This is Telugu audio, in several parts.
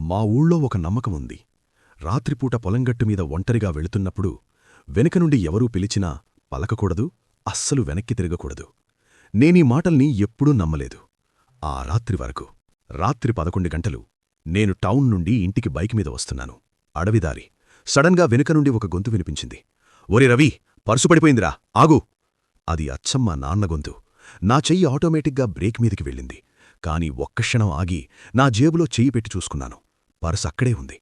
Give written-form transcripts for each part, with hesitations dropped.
మా ఊళ్ళో ఒక నమ్మకముంది. రాత్రిపూట పొలంగట్టుమీద ఒంటరిగా వెళుతున్నప్పుడు వెనుకనుండి ఎవరూ పిలిచినా పలకకూడదు, అస్సలు వెనక్కి తిరగకూడదు. నేనీ మాటల్ని ఎప్పుడూ నమ్మలేదు. ఆ రాత్రి వరకు. రాత్రి 11 గంటలు. నేను టౌన్ నుండి ఇంటికి బైక్ మీద వస్తున్నాను. అడవిదారి. సడన్గా వెనుకనుండి ఒక గొంతు వినిపించింది. ఒరే రవి, పర్సు పడిపోయిందిరా, ఆగు! అది అచ్చం మా నాన్న గొంతు. నా చెయ్యి ఆటోమేటిక్గా బ్రేక్ మీదికి వెళ్ళింది. కాని ఒక్కక్షణం ఆగి నా జేబులో చెయ్యి పెట్టి చూసుకున్నాను. పర్సు అక్కడే ఉంది.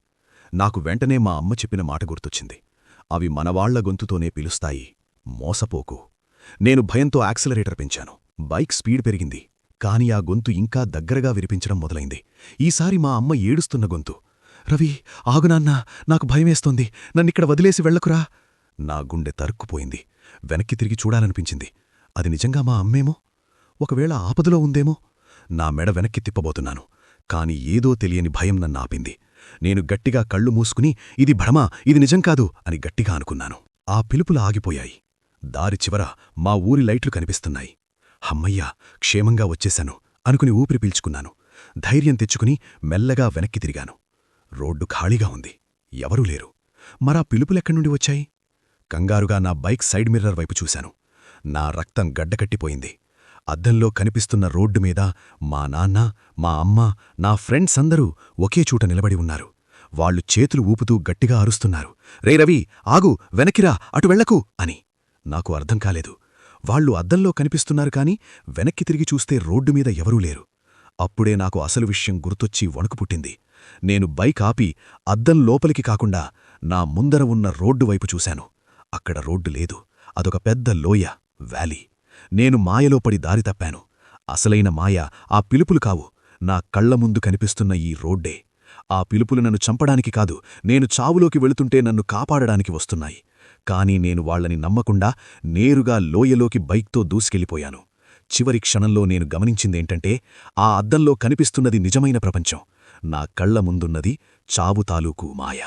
నాకు వెంటనే మా అమ్మ చెప్పిన మాట గుర్తొచ్చింది. అవి మనవాళ్ల గొంతుతోనే పిలుస్తాయి, మోసపోకు. నేను భయంతో యాక్సిలరేటర్ పెంచాను. బైక్ స్పీడ్ పెరిగింది. కాని ఆ గొంతు ఇంకా దగ్గరగా వినిపించడం మొదలైంది. ఈసారి మా అమ్మ ఏడుస్తున్న గొంతు. రవి, ఆగునాన్నా, నాకు భయమేస్తోంది, నన్నిక్కడ వదిలేసి వెళ్లకురా. నా గుండె తరుక్కుపోయింది. వెనక్కి తిరిగి చూడాలనిపించింది. అది నిజంగా మా అమ్మేమో? ఒకవేళ ఆపదలో ఉందేమో? నా మెడ వెనక్కి తిప్పబోతున్నాను. కాని ఏదో తెలియని భయం నన్నాపింది. నేను గట్టిగా కళ్ళు మూసుకుని ఇది భ్రమ, ఇది నిజంకాదు అని గట్టిగా అనుకున్నాను. ఆ పిలుపులు ఆగిపోయాయి. దారి చివర మా ఊరి లైట్లు కనిపిస్తున్నాయి. హమ్మయ్యా, క్షేమంగా వచ్చేశాను అనుకుని ఊపిరి పీల్చుకున్నాను. ధైర్యం తెచ్చుకుని మెల్లగా వెనక్కి తిరిగాను. రోడ్డు ఖాళీగా ఉంది. ఎవరూ లేరు. మరా పిలుపులెక్కడ్నుండి వచ్చాయి? కంగారుగా నా బైక్ సైడ్ మిర్రర్ వైపు చూశాను. నా రక్తం గడ్డకట్టిపోయింది. అద్దంలో కనిపిస్తున్న రోడ్డు మీద మా నాన్న, మా అమ్మ, నా ఫ్రెండ్స్ అందరూ ఒకే చోట నిలబడి ఉన్నారు. వాళ్లు చేతులు ఊపుతూ గట్టిగా అరుస్తున్నారు. రే రవి, ఆగు, వెనక్కిరా, అటు వెళ్లకు అని. నాకు అర్థం కాలేదు. వాళ్లు అద్దంలో కనిపిస్తున్నారు కాని వెనక్కి తిరిగి చూస్తే రోడ్డు మీద ఎవరూ లేరు. అప్పుడే నాకు అసలు విషయం గుర్తొచ్చి వణుకు పుట్టింది. నేను బైక్ ఆపి అద్దం లోపలికి కాకుండా నా ముందర ఉన్న రోడ్డు వైపు చూశాను. అక్కడ రోడ్డు లేదు. అదొక పెద్ద లోయ, వ్యాలీ. నేను మాయలో పడి దారి తప్పాను. అసలైన మాయ ఆ పిలుపులు కావు, నా కళ్ల ముందు కనిపిస్తున్న ఈ రోడ్డే. ఆ పిలుపులు నన్ను చంపడానికి కాదు, నేను చావులోకి వెళుతుంటే నన్ను కాపాడడానికి వస్తున్నాయి. కాని నేను వాళ్లని నమ్మకుండా నేరుగా లోయలోకి బైక్తో దూసుకెళ్ళిపోయాను. చివరి క్షణంలో నేను గమనించిందేంటంటే, ఆ అద్దంలో కనిపిస్తున్నది నిజమైన ప్రపంచం. నా కళ్ల ముందున్నది చావు తాలూకు మాయ.